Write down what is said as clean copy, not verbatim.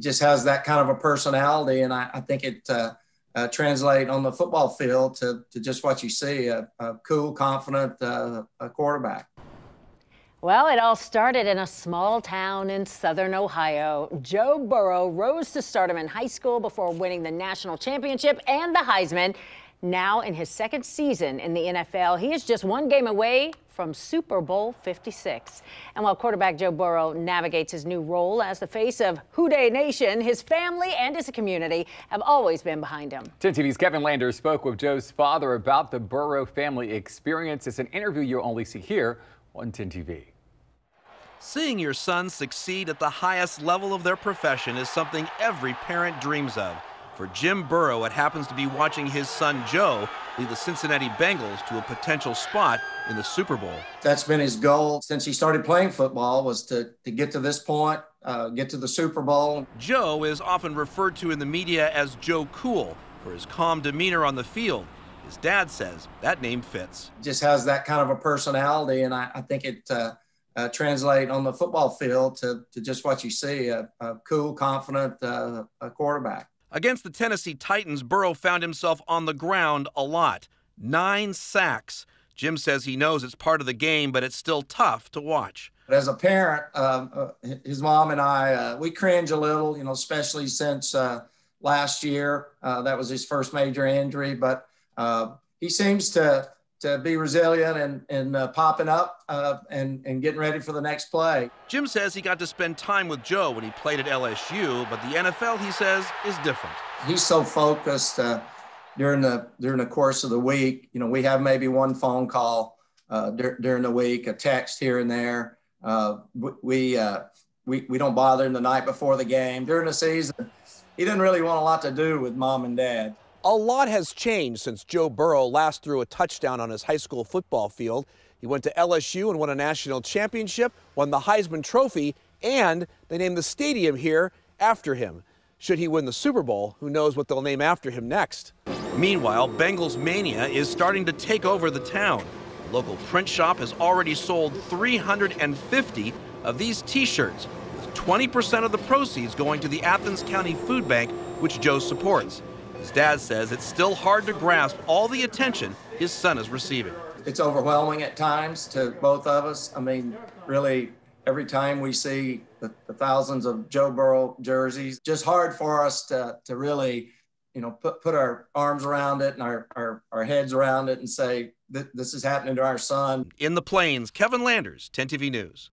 just has that kind of a personality, and I think it translate on the football field to just what you see, a cool, confident quarterback. Well, it all started in a small town in southern Ohio. Joe Burrow rose to stardom in high school before winning the national championship and the Heisman. Now in his second season in the NFL, he is just one game away from Super Bowl 56. And while quarterback Joe Burrow navigates his new role as the face of Houday Nation, his family and his community have always been behind him. 10 TV's Kevin Landers spoke with Joe's father about the Burrow family experience. It's an interview you'll only see here on 10 TV. Seeing your son succeed at the highest level of their profession is something every parent dreams of. For Jim Burrow, it happens to be watching his son Joe lead the Cincinnati Bengals to a potential spot in the Super Bowl. That's been his goal since he started playing football, was to get to this point, get to the Super Bowl. Joe is often referred to in the media as Joe Cool for his calm demeanor on the field. His dad says that name fits. Just has that kind of a personality, and I think it translate on the football field to just what you see, a cool, confident quarterback. Against the Tennessee Titans, Burrow found himself on the ground a lot. 9 sacks. Jim says he knows it's part of the game, but it's still tough to watch. As a parent, his mom and I, we cringe a little, especially since last year. That was his first major injury, but he seems to be resilient and popping up and getting ready for the next play. Jim says he got to spend time with Joe when he played at LSU, but the NFL, he says, is different. He's so focused during the course of the week. We have maybe one phone call during the week, a text here and there. We don't bother him the night before the game. During the season, he didn't really want a lot to do with mom and dad. A lot has changed since Joe Burrow last threw a touchdown on his high school football field. He went to LSU and won a national championship, won the Heisman Trophy, and they named the stadium here after him. Should he win the Super Bowl, who knows what they'll name after him next. Meanwhile, Bengals mania is starting to take over the town. The local print shop has already sold 350 of these T-shirts, with 20% of the proceeds going to the Athens County Food Bank, which Joe supports. His dad says it's still hard to grasp all the attention his son is receiving. It's overwhelming at times to both of us. I mean, really, every time we see the thousands of Joe Burrow jerseys, just hard for us to really, put our arms around it and our heads around it and say, this is happening to our son. In the Plains, Kevin Landers, 10 TV News.